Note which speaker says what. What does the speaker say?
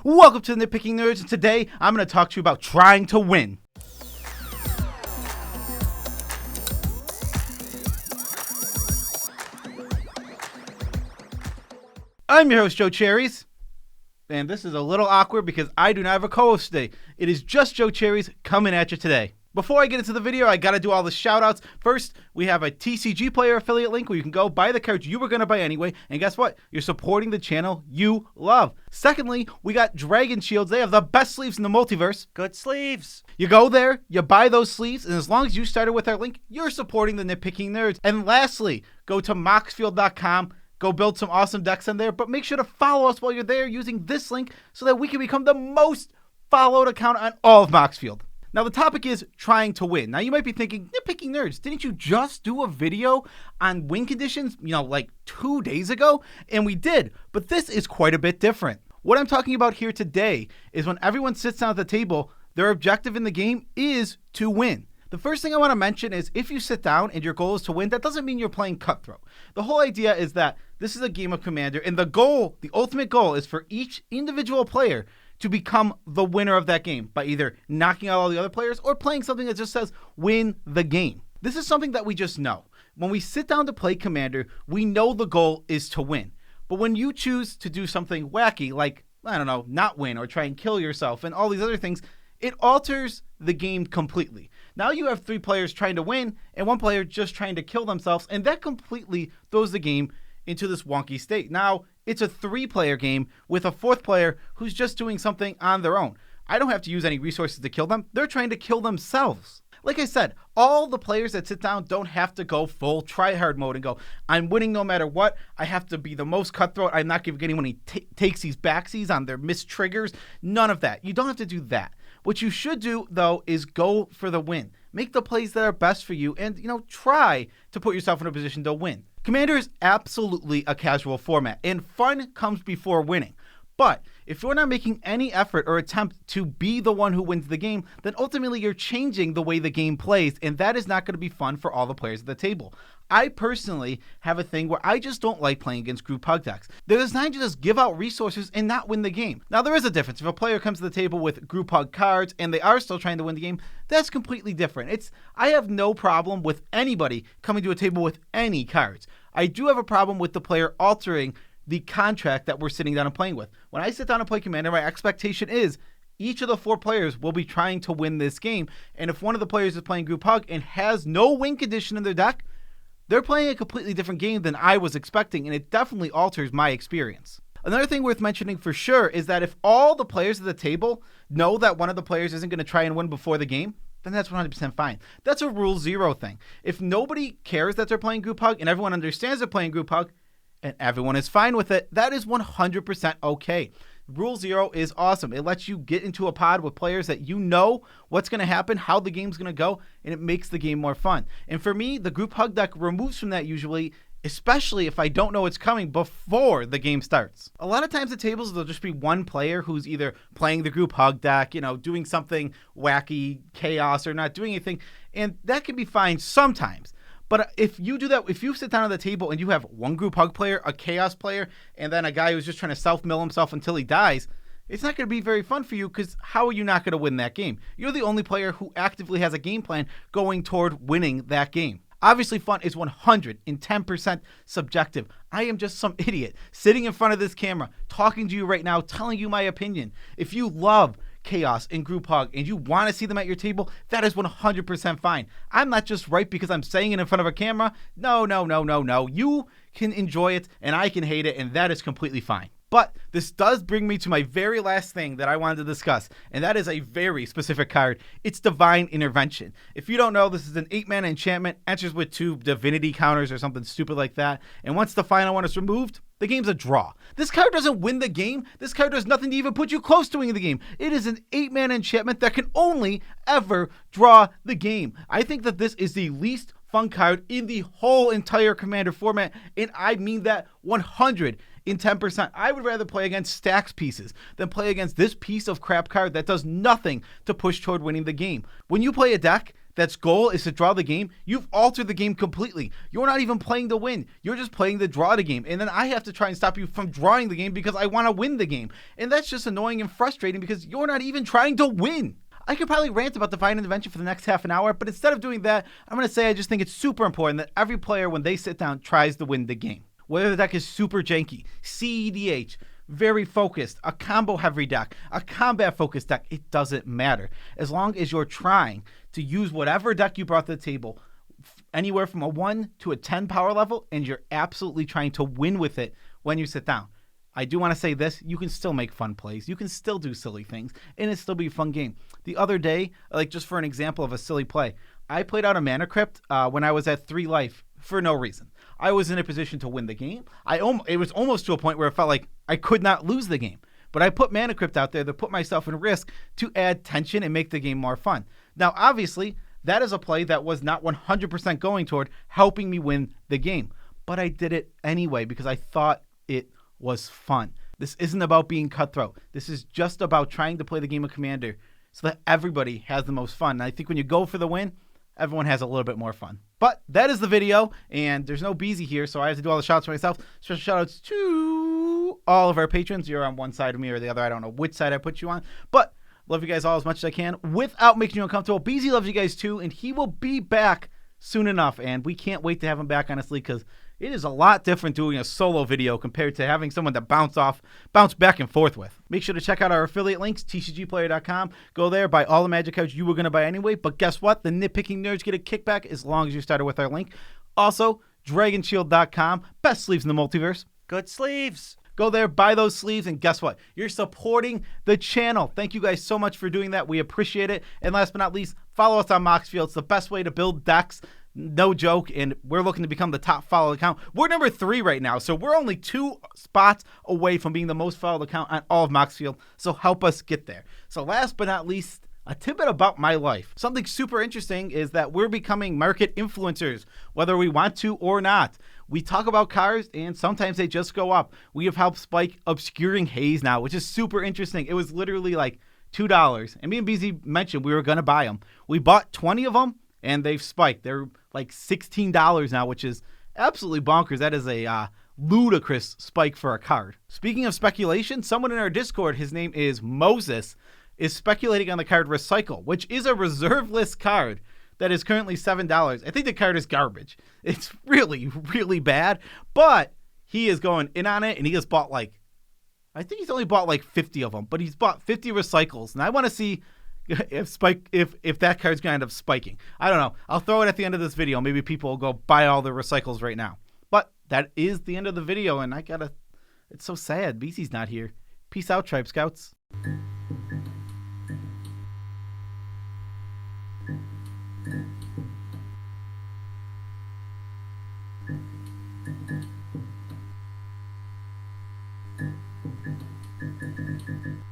Speaker 1: Welcome to the Nitpicking Nerds, and today I'm going to talk to you about trying to win. I'm your host, Joe Cherries, and this is a little awkward because I do not have a co-host today. It is just Joe Cherries coming at you today. Before I get into the video, I got to do all the shout-outs. First, we have a TCG Player affiliate link where you can go buy the cards you were going to buy anyway. And guess what? You're supporting the channel you love. Secondly, we got Dragon Shields. They have the best sleeves in the multiverse.
Speaker 2: Good sleeves.
Speaker 1: You go there, you buy those sleeves, and as long as you started with our link, you're supporting the Nitpicking Nerds. And lastly, go to Maraschiello.com. Go build some awesome decks in there, but make sure to follow us while you're there using this link so that we can become the most followed account on all of Maraschiello. Now, the topic is trying to win. Now, you might be thinking, Nitpicking Nerds, didn't you just do a video on win conditions, like 2 days ago? And we did, but this is quite a bit different. What I'm talking about here today is when everyone sits down at the table, their objective in the game is to win. The first thing I want to mention is if you sit down and your goal is to win, that doesn't mean you're playing cutthroat. The whole idea is that this is a game of Commander, and the ultimate goal is for each individual player to become the winner of that game by either knocking out all the other players or playing something that just says win the game. This is something that we just know. When we sit down to play Commander, we know the goal is to win. But when you choose to do something wacky like, not win or try and kill yourself and all these other things, it alters the game completely. Now you have 3 players trying to win and 1 player just trying to kill themselves, and that completely throws the game into this wonky state. Now it's a 3-player game with a 4th player who's just doing something on their own. I don't have to use any resources to kill them. They're trying to kill themselves. Like I said, all the players that sit down don't have to go full try-hard mode and go, I'm winning no matter what. I have to be the most cutthroat. I'm not giving anyone any takesies, backsies on their missed triggers. None of that. You don't have to do that. What you should do, though, is go for the win. Make the plays that are best for you and, try to put yourself in a position to win. Commander is absolutely a casual format, and fun comes before winning. But if you're not making any effort or attempt to be the one who wins the game, then ultimately you're changing the way the game plays, and that is not going to be fun for all the players at the table. I personally have a thing where I just don't like playing against group hug decks. They're designed to just give out resources and not win the game. Now, there is a difference. If a player comes to the table with group hug cards and they are still trying to win the game, that's completely different. I have no problem with anybody coming to a table with any cards. I do have a problem with the player altering the contract that we're sitting down and playing with. When I sit down and play Commander, my expectation is each of the 4 players will be trying to win this game. And if one of the players is playing group hug and has no win condition in their deck, they're playing a completely different game than I was expecting, and it definitely alters my experience. Another thing worth mentioning for sure is that if all the players at the table know that one of the players isn't going to try and win before the game, then that's 100% fine. That's a rule 0 thing. If nobody cares that they're playing group hug and everyone understands they're playing group hug and everyone is fine with it, that is 100% okay. Rule 0 is awesome. It lets you get into a pod with players that you know what's going to happen, how the game's going to go, and it makes the game more fun. And for me, the group hug deck removes from that usually, especially if I don't know it's coming before the game starts. A lot of times at tables, there'll just be one player who's either playing the group hug deck, doing something wacky, chaos, or not doing anything, and that can be fine sometimes. But if you do that, if you sit down at the table and you have one group hug player, a chaos player, and then a guy who's just trying to self-mill himself until he dies, it's not going to be very fun for you because how are you not going to win that game? You're the only player who actively has a game plan going toward winning that game. Obviously, fun is 110% subjective. I am just some idiot sitting in front of this camera, talking to you right now, telling you my opinion. If you love chaos and group hug and you want to see them at your table, that is 100% fine. I'm not just right because I'm saying it in front of a camera. No. You can enjoy it and I can hate it, and that is completely fine. But this does bring me to my very last thing that I wanted to discuss, and that is a very specific card. It's Divine Intervention. If you don't know, this is an 8-mana enchantment, enters with 2 divinity counters or something stupid like that, and once the final one is removed, the game's a draw. This card doesn't win the game. This card does nothing to even put you close to winning the game. It is an 8-mana enchantment that can only ever draw the game. I think that this is the least fun card in the whole entire Commander format, and I mean that 110%. I would rather play against stacks pieces than play against this piece of crap card that does nothing to push toward winning the game. When you play a deck that's goal is to draw the game, you've altered the game completely. You're not even playing to win. You're just playing to draw the game. And then I have to try and stop you from drawing the game because I want to win the game. And that's just annoying and frustrating because you're not even trying to win. I could probably rant about divine intervention for the next half an hour, but instead of doing that, I'm going to say I just think it's super important that every player, when they sit down, tries to win the game. Whether the deck is super janky, CEDH, very focused, a combo heavy deck, a combat focused deck, it doesn't matter. As long as you're trying to use whatever deck you brought to the table, anywhere from a 1 to a 10 power level, and you're absolutely trying to win with it when you sit down. I do want to say this, you can still make fun plays, you can still do silly things, and it still be a fun game. The other day, like just for an example of a silly play, I played out a Mana Crypt when I was at 3 life for no reason. I was in a position to win the game. It was almost to a point where it felt like I could not lose the game. But I put Mana Crypt out there to put myself in risk to add tension and make the game more fun. Now, obviously, that is a play that was not 100% going toward helping me win the game. But I did it anyway because I thought it was fun. This isn't about being cutthroat. This is just about trying to play the game of Commander so that everybody has the most fun. And I think when you go for the win, everyone has a little bit more fun. But that is the video, and there's no Beezy here, so I have to do all the shots for myself. Special shout-outs to all of our patrons. You're on one side of me or the other. I don't know which side I put you on, but love you guys all as much as I can without making you uncomfortable. Beezy loves you guys too, and he will be back soon enough, and we can't wait to have him back, honestly, because it is a lot different doing a solo video compared to having someone to bounce back and forth with. Make sure to check out our affiliate links, tcgplayer.com. Go there, buy all the Magic cards you were going to buy anyway. But guess what? The Nitpicking Nerds get a kickback as long as you started with our link. Also, dragonshield.com. Best sleeves in the multiverse.
Speaker 2: Good sleeves.
Speaker 1: Go there, buy those sleeves, and guess what? You're supporting the channel. Thank you guys so much for doing that. We appreciate it. And last but not least, follow us on Maraschiello. It's the best way to build decks. No joke, and we're looking to become the top followed account. We're number 3 right now, so we're only 2 spots away from being the most followed account on all of Maraschiello, so help us get there. So last but not least, a tidbit about my life. Something super interesting is that we're becoming market influencers, whether we want to or not. We talk about cars, and sometimes they just go up. We have helped spike Obscuring Haze now, which is super interesting. It was literally like $2, and me and BZ mentioned we were going to buy them. We bought 20 of them, and they've spiked. They're like $16 now, which is absolutely bonkers. That is a ludicrous spike for a card. Speaking of speculation, someone in our Discord, his name is Moses, is speculating on the card Recycle, which is a reserve list card that is currently $7. I think the card is garbage. It's really, really bad, but he is going in on it, and he has bought I think he's only bought 50 of them, but he's bought 50 Recycles, and I want to see if that card's going to end up spiking. I don't know. I'll throw it at the end of this video. Maybe people will go buy all the Recycles right now. But that is the end of the video, and it's so sad. BC's not here. Peace out, Tribe Scouts.